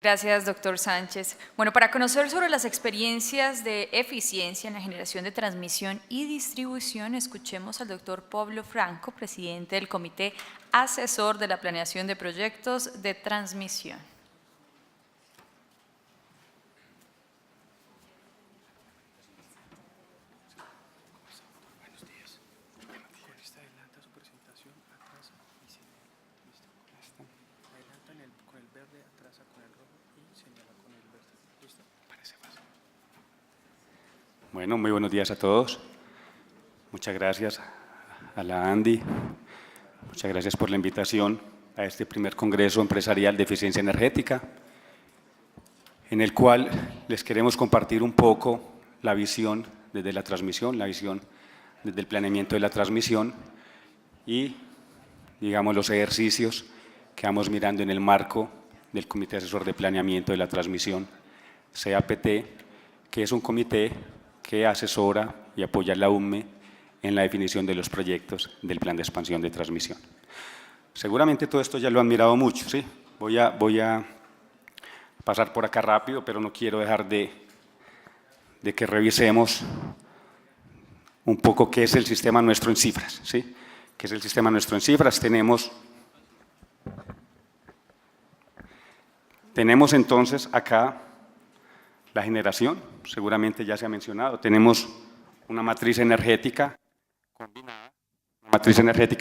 Gracias, doctor Sánchez. Bueno, para conocer sobre las experiencias de eficiencia en la generación de transmisión y distribución, escuchemos al doctor Pablo Franco, presidente del Comité Asesor de la Planeación de Proyectos de Transmisión. Bueno, muy buenos días a todos. Muchas gracias a la ANDI, muchas gracias por la invitación a este primer Congreso Empresarial de Eficiencia Energética, en el cual les queremos compartir un poco la visión desde la transmisión, la visión desde el planeamiento de la transmisión y, digamos, los ejercicios que vamos mirando en el marco del Comité Asesor de Planeamiento de la Transmisión, CAPT, que es un comité que asesora y apoya a la UMME en la definición de los proyectos del plan de expansión de transmisión. Seguramente todo esto ya lo han mirado mucho, ¿sí? Voy a pasar por acá rápido, pero no quiero dejar de que revisemos un poco qué es el sistema nuestro en cifras, ¿sí? ¿Qué es el sistema nuestro en cifras? Tenemos entonces acá la generación, seguramente ya se ha mencionado, tenemos una matriz energética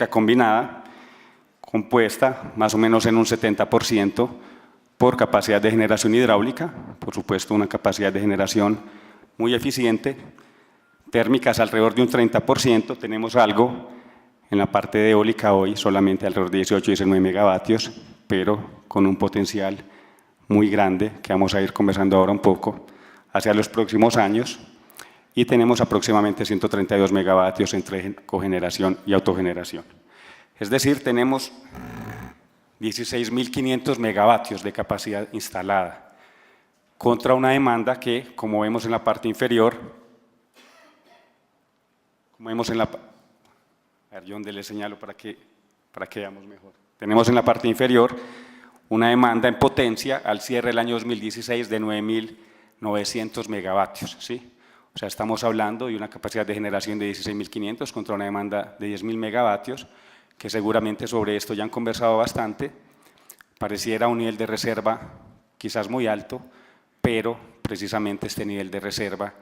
combinada, compuesta más o menos en un 70% por capacidad de generación hidráulica, por supuesto una capacidad de generación muy eficiente, térmicas alrededor de un 30%, tenemos algo en la parte de eólica hoy, solamente alrededor de 18-19 megavatios, pero con un potencial muy grande, que vamos a ir conversando ahora un poco, hacia los próximos años, y tenemos aproximadamente 132 megavatios entre cogeneración y autogeneración. Es decir, tenemos 16.500 megavatios de capacidad instalada, contra una demanda que, como vemos en la parte inferior, a ver, yo donde le señalo para que veamos mejor. Tenemos en la parte inferior una demanda en potencia al cierre del año 2016 de 9.900 megavatios, ¿sí? O sea, estamos hablando de una capacidad de generación de 16.500 contra una demanda de 10.000 megavatios, que seguramente sobre esto ya han conversado bastante. Pareciera un nivel de reserva quizás muy alto, pero precisamente este nivel de reserva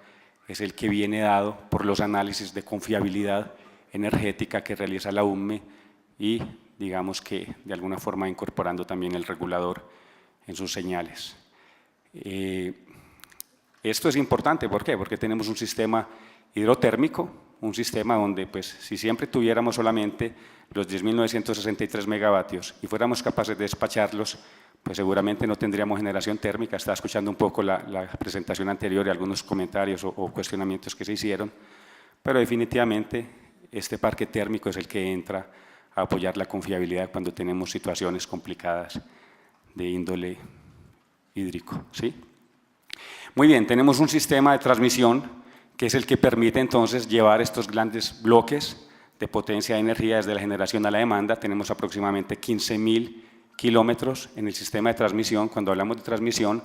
es el que viene dado por los análisis de confiabilidad energética que realiza la UMME y digamos que de alguna forma incorporando también el regulador en sus señales. Esto es importante, ¿por qué? Porque tenemos un sistema hidrotérmico, un sistema donde pues si siempre tuviéramos solamente los 10.963 megavatios y fuéramos capaces de despacharlos, pues seguramente no tendríamos generación térmica. Estaba escuchando un poco la presentación anterior y algunos comentarios o cuestionamientos que se hicieron, pero definitivamente este parque térmico es el que entra a apoyar la confiabilidad cuando tenemos situaciones complicadas de índole hídrico, ¿sí? Muy bien, tenemos un sistema de transmisión que es el que permite entonces llevar estos grandes bloques de potencia de energía desde la generación a la demanda. Tenemos aproximadamente 15.000 kilómetros en el sistema de transmisión. Cuando hablamos de transmisión,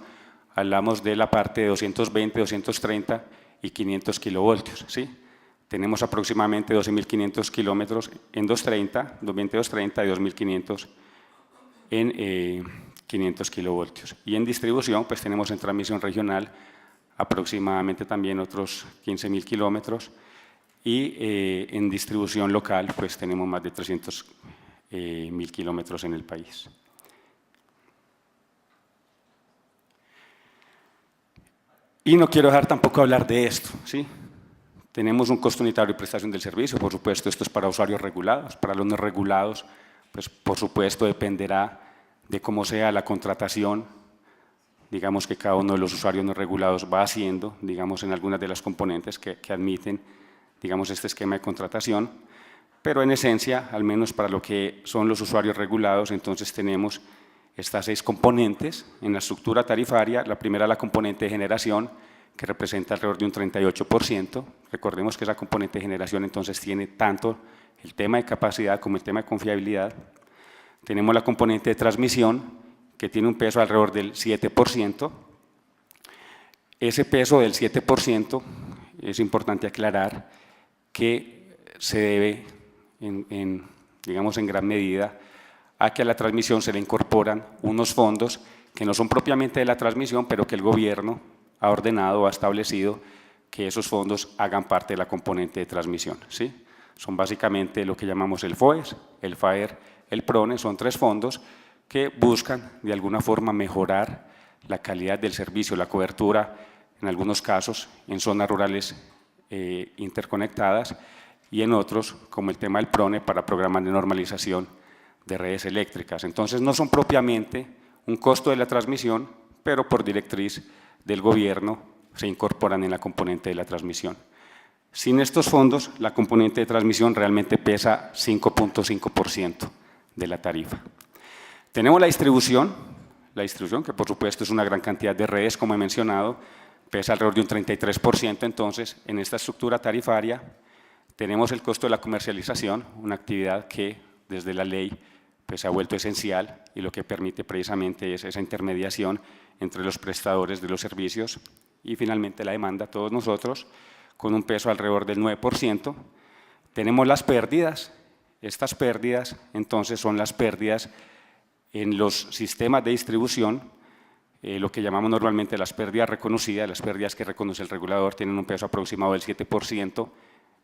hablamos de la parte de 220, 230 y 500 kilovoltios, ¿sí? Tenemos aproximadamente 12.500 kilómetros en 220, 230 y 2.500 en 500 kilovoltios. Y en distribución, pues tenemos en transmisión regional aproximadamente también otros 15.000 kilómetros y en distribución local, pues tenemos más de 300.000 kilómetros en el país. Y no quiero dejar tampoco hablar de esto, ¿sí? Tenemos un costo unitario de prestación del servicio, por supuesto, esto es para usuarios regulados. Para los no regulados, pues por supuesto dependerá de cómo sea la contratación, digamos que cada uno de los usuarios no regulados va haciendo, digamos en algunas de las componentes que admiten, digamos este esquema de contratación, pero en esencia, al menos para lo que son los usuarios regulados, entonces tenemos estas 6 componentes en la estructura tarifaria. La primera, la componente de generación, que representa alrededor de un 38%. Recordemos que esa componente de generación entonces tiene tanto el tema de capacidad como el tema de confiabilidad. Tenemos la componente de transmisión, que tiene un peso alrededor del 7%. Ese peso del 7% es importante aclarar que se debe, digamos, en gran medida a que a la transmisión se le incorporan unos fondos que no son propiamente de la transmisión, pero que el gobierno ha ordenado o ha establecido que esos fondos hagan parte de la componente de transmisión, ¿sí? Son básicamente lo que llamamos el FOES, el FAER, el PRONE, son 3 fondos que buscan de alguna forma mejorar la calidad del servicio, la cobertura, en algunos casos en zonas rurales interconectadas y en otros, como el tema del PRONE, para programas de normalización de redes eléctricas. Entonces no son propiamente un costo de la transmisión, pero por directriz del gobierno se incorporan en la componente de la transmisión. Sin estos fondos, la componente de transmisión realmente pesa 5.5% de la tarifa. Tenemos la distribución que por supuesto es una gran cantidad de redes, como he mencionado, pesa alrededor de un 33%, entonces en esta estructura tarifaria tenemos el costo de la comercialización, una actividad que desde la ley pues, se ha vuelto esencial y lo que permite precisamente es esa intermediación entre los prestadores de los servicios y finalmente la demanda, todos nosotros, con un peso alrededor del 9%. Tenemos las pérdidas, estas pérdidas entonces son las pérdidas en los sistemas de distribución, lo que llamamos normalmente las pérdidas reconocidas, las pérdidas que reconoce el regulador tienen un peso aproximado del 7%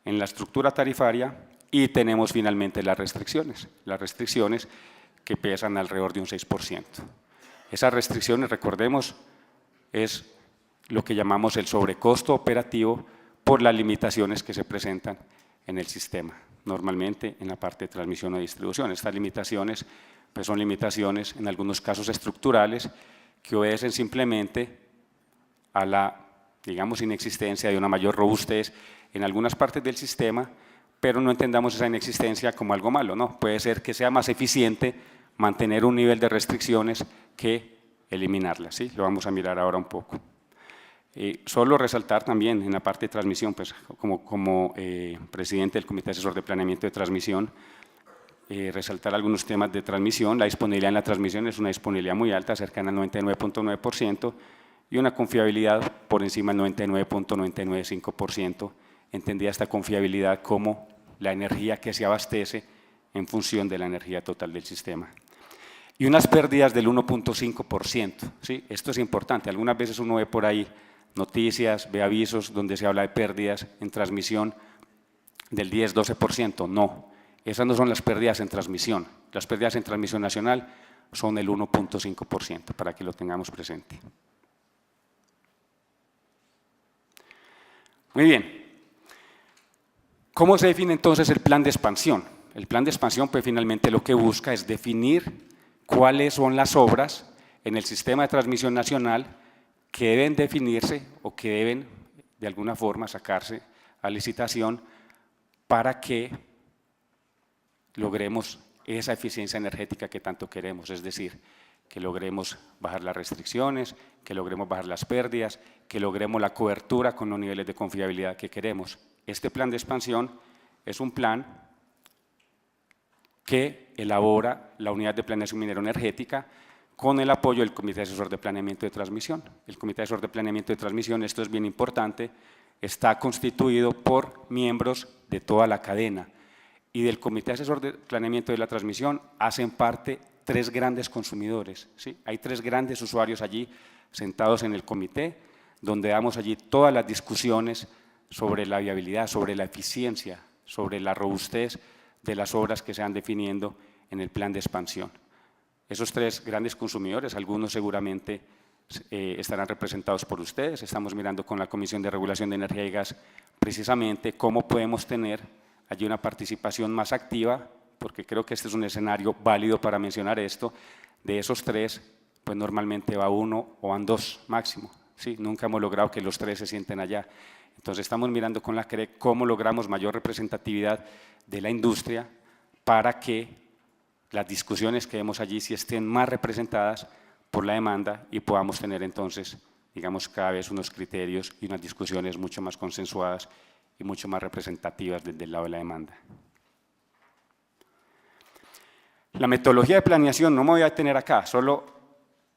en la estructura tarifaria y tenemos finalmente las restricciones que pesan alrededor de un 6%. Esas restricciones, recordemos, es lo que llamamos el sobrecosto operativo por las limitaciones que se presentan en el sistema, normalmente en la parte de transmisión o distribución. Estas limitaciones pues son limitaciones en algunos casos estructurales que obedecen simplemente a la, digamos, inexistencia de una mayor robustez en algunas partes del sistema, pero no entendamos esa inexistencia como algo malo, no, puede ser que sea más eficiente mantener un nivel de restricciones que eliminarlas, ¿sí? Lo vamos a mirar ahora un poco. Solo resaltar también en la parte de transmisión, pues como presidente del Comité Asesor de Planeamiento de Transmisión, resaltar algunos temas de transmisión. La disponibilidad en la transmisión es una disponibilidad muy alta, cercana al 99.9%, y una confiabilidad por encima del 99.995%, entendida esta confiabilidad como la energía que se abastece en función de la energía total del sistema. Y unas pérdidas del 1.5%, ¿sí? Esto es importante, algunas veces uno ve por ahí noticias, ve avisos donde se habla de pérdidas en transmisión del 10-12%, no, esas no son las pérdidas en transmisión, las pérdidas en transmisión nacional son el 1.5%, para que lo tengamos presente. Muy bien, ¿cómo se define entonces el plan de expansión? El plan de expansión pues finalmente lo que busca es definir cuáles son las obras en el sistema de transmisión nacional que deben definirse o que deben de alguna forma sacarse a licitación para que logremos esa eficiencia energética que tanto queremos, es decir, que logremos bajar las restricciones, que logremos bajar las pérdidas, que logremos la cobertura con los niveles de confiabilidad que queremos. Este plan de expansión es un plan que elabora la Unidad de Planeación Minero-Energética con el apoyo del Comité Asesor de Planeamiento de Transmisión. El Comité Asesor de Planeamiento de Transmisión, esto es bien importante, está constituido por miembros de toda la cadena y del Comité Asesor de Planeamiento de la Transmisión hacen parte 3 grandes consumidores, ¿sí? Hay 3 grandes usuarios allí sentados en el comité, donde damos allí todas las discusiones sobre la viabilidad, sobre la eficiencia, sobre la robustez de las obras que se van definiendo en el plan de expansión. Esos 3 grandes consumidores, algunos seguramente estarán representados por ustedes. Estamos mirando con la Comisión de Regulación de Energía y Gas precisamente cómo podemos tener allí una participación más activa, porque creo que este es un escenario válido para mencionar esto. De esos 3, pues normalmente va 1 o van 2 máximo, ¿sí? Nunca hemos logrado que los 3 se sienten allá. Entonces estamos mirando con la CRE cómo logramos mayor representatividad de la industria para que las discusiones que vemos allí sí estén más representadas por la demanda y podamos tener entonces, digamos, cada vez unos criterios y unas discusiones mucho más consensuadas y mucho más representativas desde el lado de la demanda. La metodología de planeación, no me voy a detener acá, solo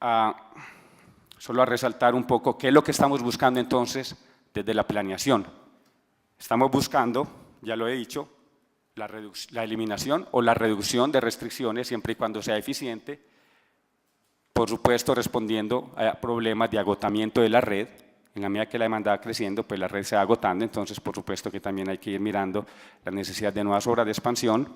solo a resaltar un poco qué es lo que estamos buscando entonces desde la planeación. Estamos buscando, ya lo he dicho, la eliminación o la reducción de restricciones siempre y cuando sea eficiente, por supuesto respondiendo a problemas de agotamiento de la red. En la medida que la demanda va creciendo, pues la red se va agotando, entonces por supuesto que también hay que ir mirando la necesidad de nuevas obras de expansión.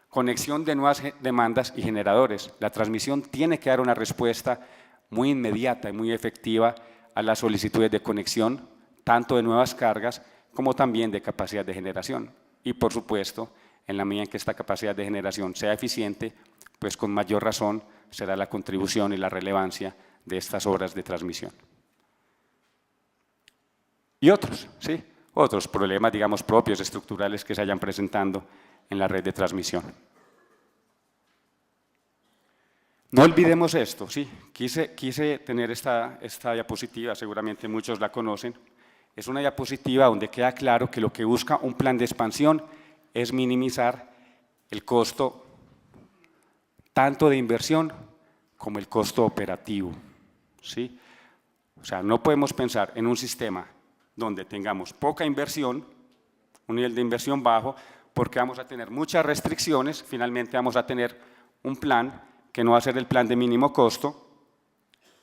Conexión de nuevas demandas y generadores. La transmisión tiene que dar una respuesta muy inmediata y muy efectiva a las solicitudes de conexión, tanto de nuevas cargas como también de capacidad de generación. Y por supuesto, en la medida en que esta capacidad de generación sea eficiente, pues con mayor razón será la contribución y la relevancia de estas obras de transmisión. Y otros, ¿sí? Otros problemas, digamos, propios, estructurales que se vayan presentando en la red de transmisión. No olvidemos esto, ¿sí? Quise tener esta diapositiva, seguramente muchos la conocen. Es una diapositiva donde queda claro que lo que busca un plan de expansión es minimizar el costo tanto de inversión como el costo operativo, ¿sí? O sea, no podemos pensar en un sistema donde tengamos poca inversión, un nivel de inversión bajo, porque vamos a tener muchas restricciones, finalmente vamos a tener un plan que no va a ser el plan de mínimo costo,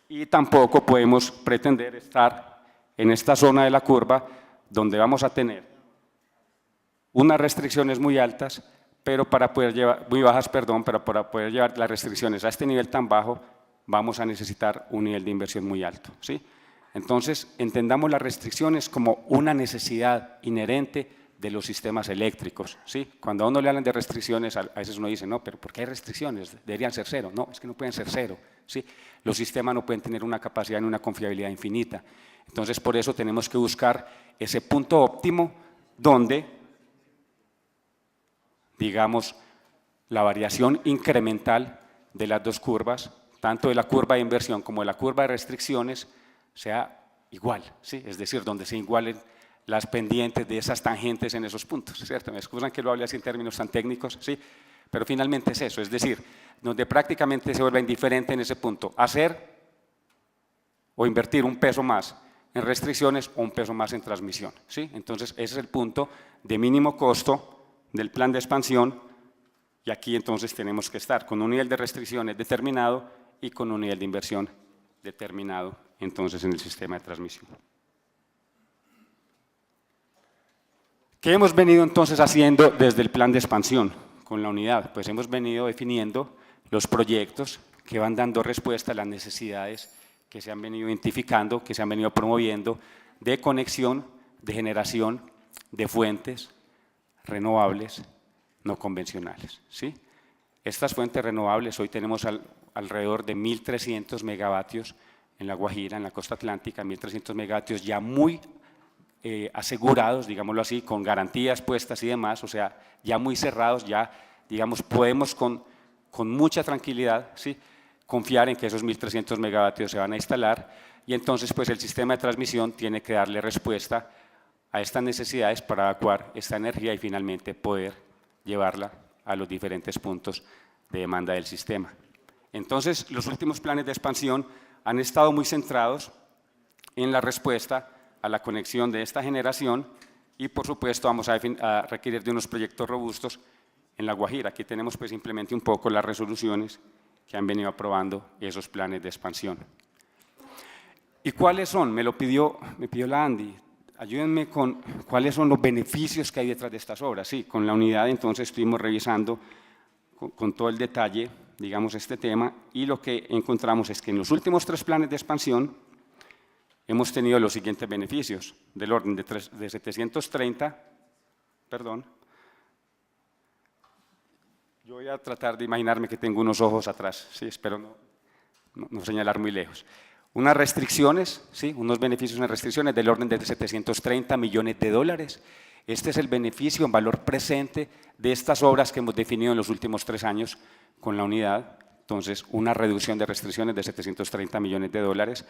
y tampoco podemos pretender estar en esta zona de la curva donde vamos a tener unas restricciones muy altas, pero para poder llevar, muy bajas, perdón, pero para poder llevar las restricciones a este nivel tan bajo, vamos a necesitar un nivel de inversión muy alto, ¿sí? Entonces, entendamos las restricciones como una necesidad inherente de los sistemas eléctricos, ¿sí? Cuando a uno le hablan de restricciones, a veces uno dice, no, pero ¿por qué hay restricciones? Deberían ser cero. No, es que no pueden ser cero, ¿sí? Los sistemas no pueden tener una capacidad ni una confiabilidad infinita. Entonces, por eso tenemos que buscar ese punto óptimo donde, digamos, la variación incremental de las dos curvas, tanto de la curva de inversión como de la curva de restricciones, sea igual, ¿sí? Es decir, donde se igualen las pendientes de esas tangentes en esos puntos, ¿cierto? Me excusan que lo hable así en términos tan técnicos, ¿sí? Pero finalmente es eso, es decir, donde prácticamente se vuelve indiferente en ese punto, hacer o invertir un peso más en restricciones o un peso más en transmisión, ¿sí? Entonces, ese es el punto de mínimo costo del plan de expansión, y aquí entonces tenemos que estar con un nivel de restricciones determinado y con un nivel de inversión determinado entonces en el sistema de transmisión. ¿Qué hemos venido entonces haciendo desde el plan de expansión con la unidad? Pues hemos venido definiendo los proyectos que van dando respuesta a las necesidades que se han venido identificando, que se han venido promoviendo de conexión, de generación de fuentes renovables no convencionales, ¿sí? Estas fuentes renovables, hoy tenemos alrededor de 1.300 megavatios en La Guajira, en la costa atlántica, 1.300 megavatios ya muy asegurados, digámoslo así, con garantías puestas y demás, o sea, ya muy cerrados, ya, digamos, podemos con mucha tranquilidad, ¿sí?, confiar en que esos 1.300 megavatios se van a instalar, y entonces pues el sistema de transmisión tiene que darle respuesta a estas necesidades para evacuar esta energía y finalmente poder llevarla a los diferentes puntos de demanda del sistema. Entonces, los últimos planes de expansión han estado muy centrados en la respuesta a la conexión de esta generación y, por supuesto, vamos a requerir de unos proyectos robustos en La Guajira. Aquí tenemos pues simplemente un poco las resoluciones que han venido aprobando esos planes de expansión. ¿Y cuáles son? Me pidió la Andy. Ayúdenme con cuáles son los beneficios que hay detrás de estas obras. Sí, con la unidad entonces estuvimos revisando con todo el detalle, digamos, este tema, y lo que encontramos es que en los últimos 3 planes de expansión hemos tenido los siguientes beneficios, del orden de 730, perdón, yo voy a tratar de imaginarme que tengo unos ojos atrás, sí, espero no señalar muy lejos. Unas restricciones, ¿sí?, unos beneficios en restricciones del orden de 730 millones de dólares. Este es el beneficio en valor presente de estas obras que hemos definido en los últimos 3 años con la unidad. Entonces, una reducción de restricciones de 730 millones de dólares.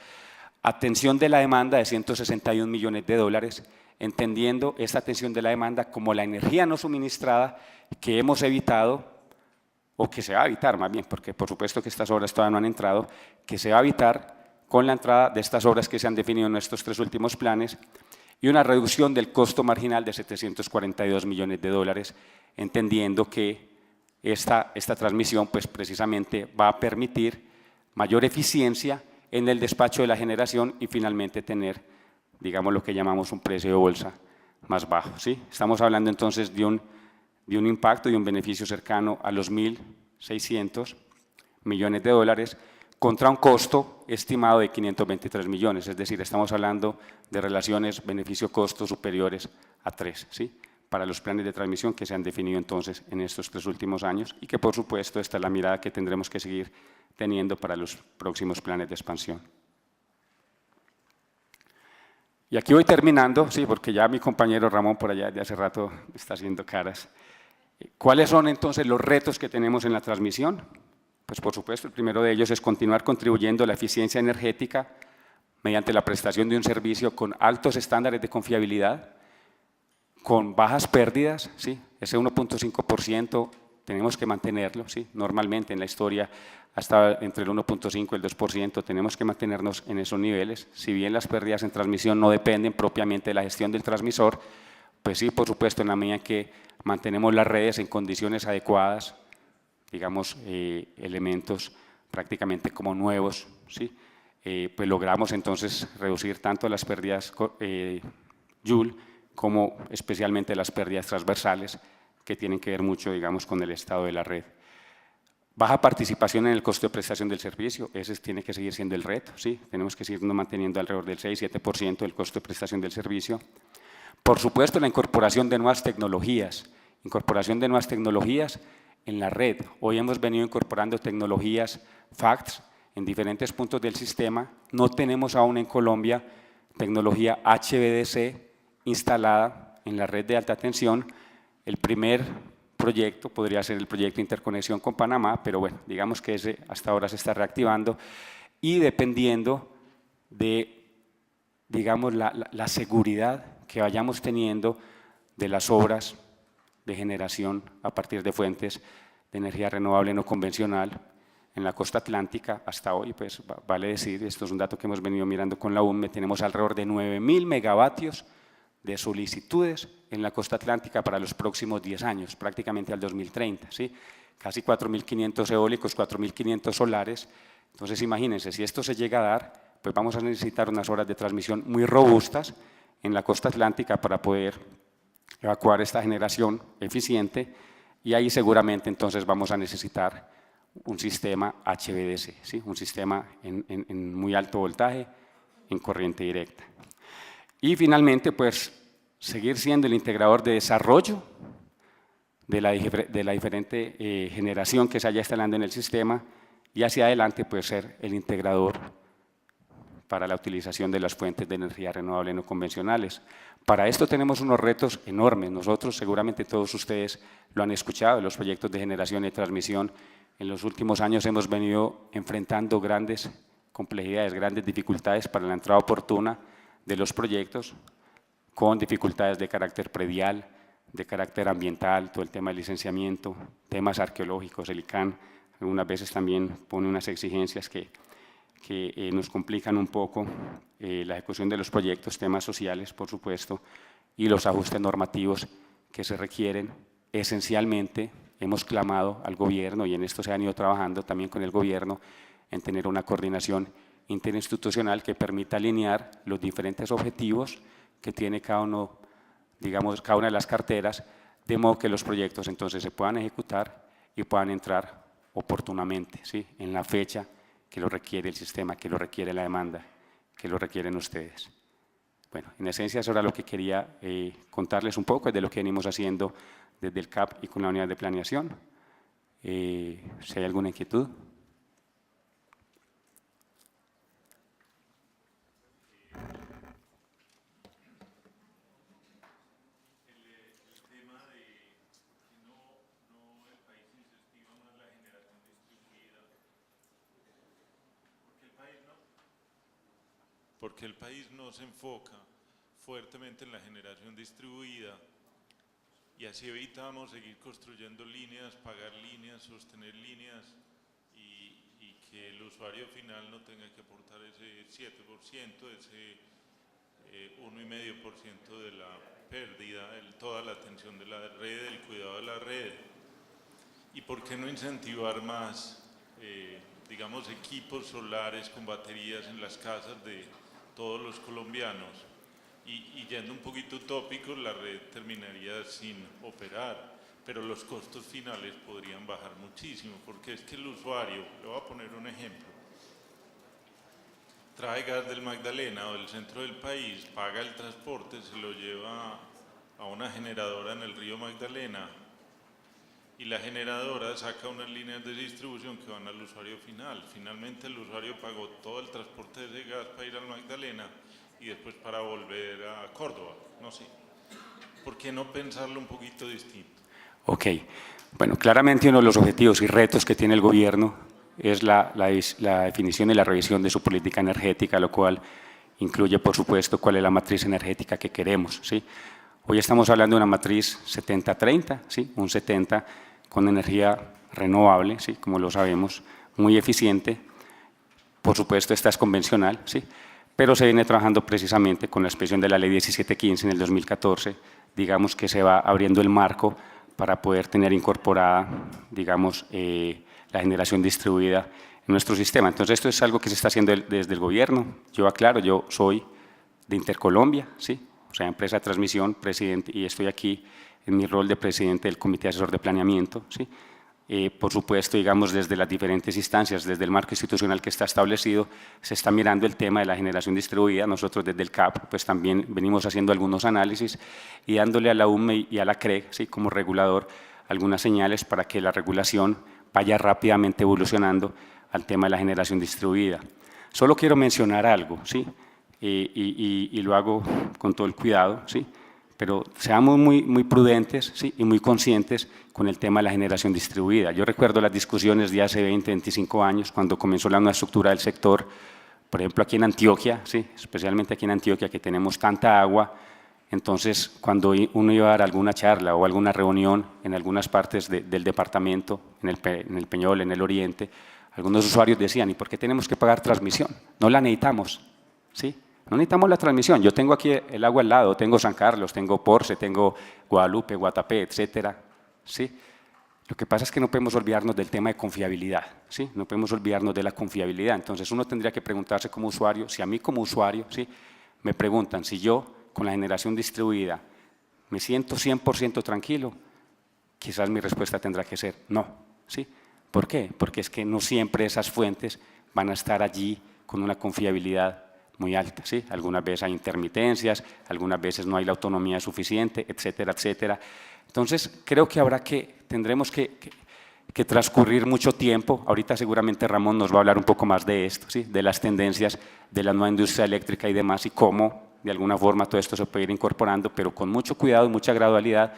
Atención de la demanda de 161 millones de dólares, entendiendo esta atención de la demanda como la energía no suministrada que hemos evitado o que se va a evitar más bien, porque por supuesto que estas obras todavía no han entrado, que se va a evitar con la entrada de estas obras que se han definido en estos 3 últimos planes, y una reducción del costo marginal de 742 millones de dólares, entendiendo que esta transmisión pues precisamente va a permitir mayor eficiencia en el despacho de la generación y finalmente tener, digamos, lo que llamamos un precio de bolsa más bajo, ¿sí? Estamos hablando entonces de un impacto y un beneficio cercano a los 1.600 millones de dólares contra un costo estimado de 523 millones, es decir, estamos hablando de relaciones beneficio-costo superiores a 3, ¿sí? Para los planes de transmisión que se han definido entonces en estos 3 últimos años y que por supuesto esta es la mirada que tendremos que seguir teniendo para los próximos planes de expansión. Y aquí voy terminando, sí, porque ya mi compañero Ramón por allá de hace rato está haciendo caras. ¿Cuáles son entonces los retos que tenemos en la transmisión? Pues por supuesto, el primero de ellos es continuar contribuyendo a la eficiencia energética mediante la prestación de un servicio con altos estándares de confiabilidad, con bajas pérdidas, ¿sí? Ese 1.5% tenemos que mantenerlo, ¿sí? Normalmente en la historia hasta entre el 1.5 y el 2%, tenemos que mantenernos en esos niveles. Si bien las pérdidas en transmisión no dependen propiamente de la gestión del transmisor, pues sí, por supuesto, en la medida que mantenemos las redes en condiciones adecuadas, digamos, elementos prácticamente como nuevos, ¿sí? Pues logramos entonces reducir tanto las pérdidas Joule como especialmente las pérdidas transversales que tienen que ver mucho, digamos, con el estado de la red. Baja participación en el costo de prestación del servicio, ese tiene que seguir siendo el reto, ¿sí? Tenemos que seguirnos manteniendo alrededor del 6-7% del costo de prestación del servicio. Por supuesto, la incorporación de nuevas tecnologías en la red. Hoy hemos venido incorporando tecnologías FACTS en diferentes puntos del sistema. No tenemos aún en Colombia tecnología HVDC instalada en la red de alta tensión. El primer proyecto podría ser el proyecto de interconexión con Panamá, pero bueno, digamos que ese hasta ahora se está reactivando y dependiendo de, digamos, la seguridad que vayamos teniendo de las obras de generación a partir de fuentes de energía renovable no convencional en la costa atlántica hasta hoy, pues vale decir, esto es un dato que hemos venido mirando con la UNME, tenemos alrededor de 9.000 megavatios de solicitudes en la costa atlántica para los próximos 10 años, prácticamente al 2030, ¿sí? Casi 4.500 eólicos, 4.500 solares. Entonces imagínense, si esto se llega a dar, pues vamos a necesitar unas horas de transmisión muy robustas en la costa atlántica para poder evacuar esta generación eficiente y ahí seguramente entonces vamos a necesitar un sistema HVDC, ¿sí? Un sistema en muy alto voltaje, en corriente directa. Y finalmente, pues, seguir siendo el integrador de desarrollo de la diferente generación que se haya instalando en el sistema y hacia adelante, pues, ser el integrador para la utilización de las fuentes de energía renovable no convencionales. Para esto tenemos unos retos enormes. Nosotros, seguramente todos ustedes lo han escuchado, los proyectos de generación y transmisión. En los últimos años hemos venido enfrentando grandes complejidades, grandes dificultades para la entrada oportuna de los proyectos, con dificultades de carácter predial, de carácter ambiental, todo el tema de licenciamiento, temas arqueológicos, el ICANN algunas veces también pone unas exigencias que nos complican un poco la ejecución de los proyectos, temas sociales, por supuesto, y los ajustes normativos que se requieren. Esencialmente, hemos clamado al gobierno, y en esto se han ido trabajando también con el gobierno, en tener una coordinación interinstitucional que permita alinear los diferentes objetivos que tiene cada uno, digamos, cada una de las carteras, de modo que los proyectos entonces se puedan ejecutar y puedan entrar oportunamente, ¿sí? En la fecha que lo requiere el sistema, que lo requiere la demanda, que lo requieren ustedes. Bueno, en esencia eso era lo que quería contarles un poco de lo que venimos haciendo desde el CAP y con la unidad de planeación. Si hay alguna inquietud. Porque el país no se enfoca fuertemente en la generación distribuida y así evitamos seguir construyendo líneas, pagar líneas, sostener líneas y que el usuario final no tenga que aportar ese 7%, ese 1,5% de la pérdida, toda la atención de la red, el cuidado de la red. ¿Y por qué no incentivar más, digamos, equipos solares con baterías en las casas de todos los colombianos? Y yendo un poquito utópico, la red terminaría sin operar, pero los costos finales podrían bajar muchísimo, porque es que el usuario, le voy a poner un ejemplo, trae gas del Magdalena o del centro del país, paga el transporte, se lo lleva a una generadora en el río Magdalena y la generadora saca unas líneas de distribución que van al usuario final. Finalmente el usuario pagó todo el transporte de ese gas para ir al Magdalena y después para volver a Córdoba, no sé. ¿Por qué no pensarlo un poquito distinto? Ok, bueno, claramente uno de los objetivos y retos que tiene el gobierno es la definición y la revisión de su política energética, lo cual incluye, por supuesto, cuál es la matriz energética que queremos, ¿sí? Hoy estamos hablando de una matriz 70-30, ¿sí? Un 70 con energía renovable, ¿sí? Como lo sabemos, muy eficiente. Por supuesto, esta es convencional, ¿sí? Pero se viene trabajando precisamente con la expresión de la Ley 1715 en el 2014, digamos que se va abriendo el marco para poder tener incorporada, digamos, la generación distribuida en nuestro sistema. Entonces, esto es algo que se está haciendo desde el gobierno. Yo aclaro, yo soy de Intercolombia, ¿sí? O sea, empresa de transmisión, presidente, y estoy aquí en mi rol de presidente del Comité Asesor de Planeamiento, ¿sí? Por supuesto, digamos, desde las diferentes instancias, desde el marco institucional que está establecido, se está mirando el tema de la generación distribuida. Nosotros desde el CAP, pues también venimos haciendo algunos análisis y dándole a la UME y a la CREG, ¿sí? Como regulador, algunas señales para que la regulación vaya rápidamente evolucionando al tema de la generación distribuida. Solo quiero mencionar algo, ¿sí? Y lo hago con todo el cuidado, ¿sí? Pero seamos muy prudentes, ¿sí? Y muy conscientes con el tema de la generación distribuida. Yo recuerdo las discusiones de hace 20, 25 años, cuando comenzó la nueva estructura del sector, por ejemplo aquí en Antioquia, ¿sí? Especialmente aquí en Antioquia, que tenemos tanta agua. Entonces, cuando uno iba a dar alguna charla o alguna reunión en algunas partes del departamento, en el Peñol, en el Oriente, algunos usuarios decían, ¿y por qué tenemos que pagar transmisión? No la necesitamos, ¿sí? No necesitamos la transmisión. Yo tengo aquí el agua al lado, tengo San Carlos, tengo Porce, tengo Guadalupe, Guatapé, etcétera, ¿sí? Lo que pasa es que no podemos olvidarnos del tema de confiabilidad, ¿sí? No podemos olvidarnos de la confiabilidad. Entonces, uno tendría que preguntarse como usuario, si a mí como usuario, ¿sí? Me preguntan si yo con la generación distribuida me siento 100% tranquilo, quizás mi respuesta tendrá que ser no, ¿sí? ¿Por qué? Porque es que no siempre esas fuentes van a estar allí con una confiabilidad muy alta, ¿sí? Algunas veces hay intermitencias, algunas veces no hay la autonomía suficiente, etcétera, etcétera. Entonces, creo que tendremos que transcurrir mucho tiempo. Ahorita seguramente Ramón nos va a hablar un poco más de esto, ¿sí? De las tendencias de la nueva industria eléctrica y demás, y cómo de alguna forma todo esto se puede ir incorporando, pero con mucho cuidado y mucha gradualidad,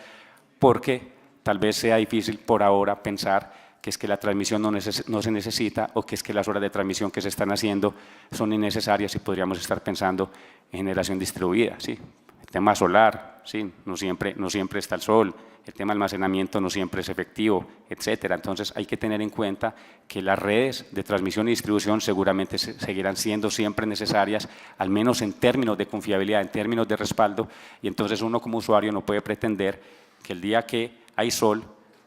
porque tal vez sea difícil por ahora pensar que es que la transmisión no se necesita o que es que las horas de transmisión que se están haciendo son innecesarias y podríamos estar pensando en generación distribuida, ¿sí? El tema solar, ¿sí? No siempre está el sol, el tema de almacenamiento no siempre es efectivo, etcétera. Entonces hay que tener en cuenta que las redes de transmisión y distribución seguramente seguirán siendo siempre necesarias, al menos en términos de confiabilidad, en términos de respaldo, y entonces uno como usuario no puede pretender que el día que hay sol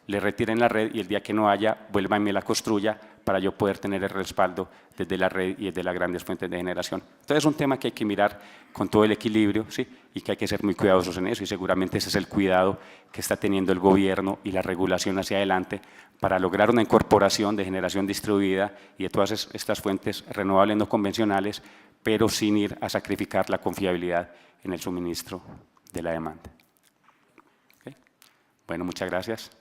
le retiren la red y el día que no haya, vuelva y me la construya para yo poder tener el respaldo desde la red y desde las grandes fuentes de generación. Entonces es un tema que hay que mirar con todo el equilibrio, ¿sí? Y que hay que ser muy cuidadosos en eso, y seguramente ese es el cuidado que está teniendo el gobierno y la regulación hacia adelante para lograr una incorporación de generación distribuida y de todas estas fuentes renovables no convencionales, pero sin ir a sacrificar la confiabilidad en el suministro de la demanda. ¿Okay? Bueno, muchas gracias.